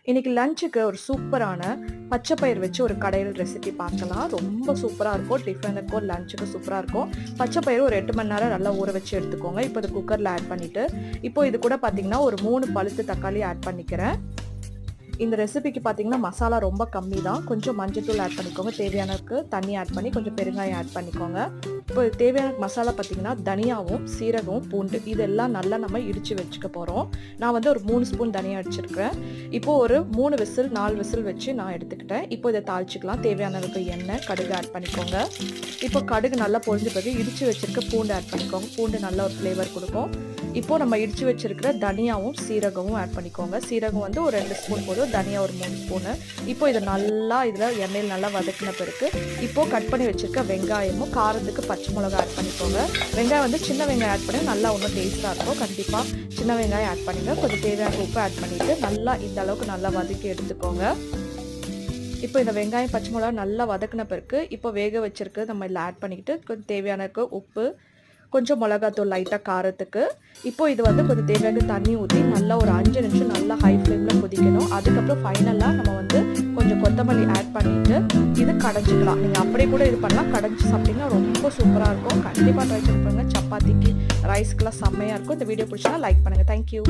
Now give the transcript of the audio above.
இன்னைக்கு லஞ்சுக்கு ஒரு சூப்பரான பச்சை பயிர் வச்சு ஒரு கடையில் ரெசிபி பார்க்கலாம். ரொம்ப சூப்பராக இருக்கும். டிஃபனுக்கும் லஞ்சுக்கு சூப்பராக இருக்கும். பச்சை பயிர் ஒரு 8 மணி நேரம் நல்லா ஊற வச்சு எடுத்துக்கோங்க. இப்போ இது குக்கரில் ஆட் பண்ணிவிட்டு இப்போ இது கூட பார்த்தீங்கன்னா ஒரு 3 பழுத்து தக்காளி ஆட் பண்ணிக்கிறேன். இந்த ரெசிபிக்கு பார்த்தீங்கன்னா மசாலா ரொம்ப கம்மி தான். கொஞ்சம் மஞ்சள்தூள் ஆட் பண்ணிக்கோங்க. தேவையானக்கு தண்ணி ஆட் பண்ணி கொஞ்சம் பெருங்காயம் ஆட் பண்ணிக்கோங்க. இப்போ தேவையான மசாலா பார்த்தீங்கன்னா தனியாவும் சீரகமும் பூண்டு இதெல்லாம் நல்லா நம்ம இடித்து வச்சுக்க போகிறோம். நான் வந்து ஒரு 3 ஸ்பூன் தனியா அடிச்சிருக்கிறேன். இப்போது ஒரு 3 விசில் 4 விசில் வச்சு நான் எடுத்துக்கிட்டேன். இப்போ இதை தாளிச்சிக்கலாம். தேவையானதுக்கு எண்ணெய் கடுகு ஆட் பண்ணிக்கோங்க. இப்போ கடுகு நல்லா பொரிஞ்ச பிறகு இடித்து வச்சுருக்க பூண்டு ஆட் பண்ணிக்கோங்க. பூண்டு நல்ல ஒரு ஃப்ளேவர் கொடுக்கும். இப்போது நம்ம இடித்து வச்சுருக்கிற தனியாவும் சீரகமும் ஆட் பண்ணிக்கோங்க. சீரகம் வந்து ஒரு 2 ஸ்பூன் போதும், தனியா ஒரு 3 ஸ்பூனு. இப்போ இதை நல்லா இதில் எண்ணெயில் நல்லா வதக்கின பிறகு இப்போது கட் பண்ணி வச்சுருக்க வெங்காயமும் காரத்துக்கு பச்சை மிளகா ஆட் பண்ணிக்கோங்க. வெங்காயம் வந்து சின்ன வெங்காயம் ஆட் பண்ணி நல்லா இன்னும் டேஸ்ட்டாக இருக்கும். கண்டிப்பாக சின்ன வெங்காயம் ஆட் பண்ணிங்க. கொஞ்சம் தேவையான உப்பு ஆட் பண்ணிவிட்டு நல்லா இந்த அளவுக்கு நல்லா வதக்கி எடுத்துக்கோங்க. இப்போ இந்த வெங்காயம் பச்சை மிளகா நல்லா வதக்கின பிறகு இப்போ வேக வச்சுருக்கு நம்ம இதில் ஆட் பண்ணிக்கிட்டு கொஞ்சம் தேவையானக்கு உப்பு, கொஞ்சம் மிளகாத்தூள் லைட்டாக காரத்துக்கு. இப்போ இது வந்து கொஞ்சம் தேவையான தண்ணி ஊற்றி நல்லா ஒரு 5 நிமிஷம் நல்லா ஹை ஃப்ளேமில் கொதிக்கணும். அதுக்கப்புறம் ஃபைனலாக நம்ம வந்து கொஞ்சம் கொத்தமல்லி ஆட் பண்ணிவிட்டு இது கடைஞ்சிக்கலாம். நீங்கள் அப்படியே கூட இது பண்ணலாம். கடைஞ்சி சாப்பிட்டீங்கன்னா ரொம்ப சூப்பராக இருக்கும். கண்டிப்பாக ட்ரை பண்ணி பாருங்கள். சப்பாத்திக்கு ரைஸ்க்கெலாம் செம்மையாக இருக்கும். இந்த வீடியோ பிடிச்சா லைக் பண்ணுங்கள். தேங்க்யூ.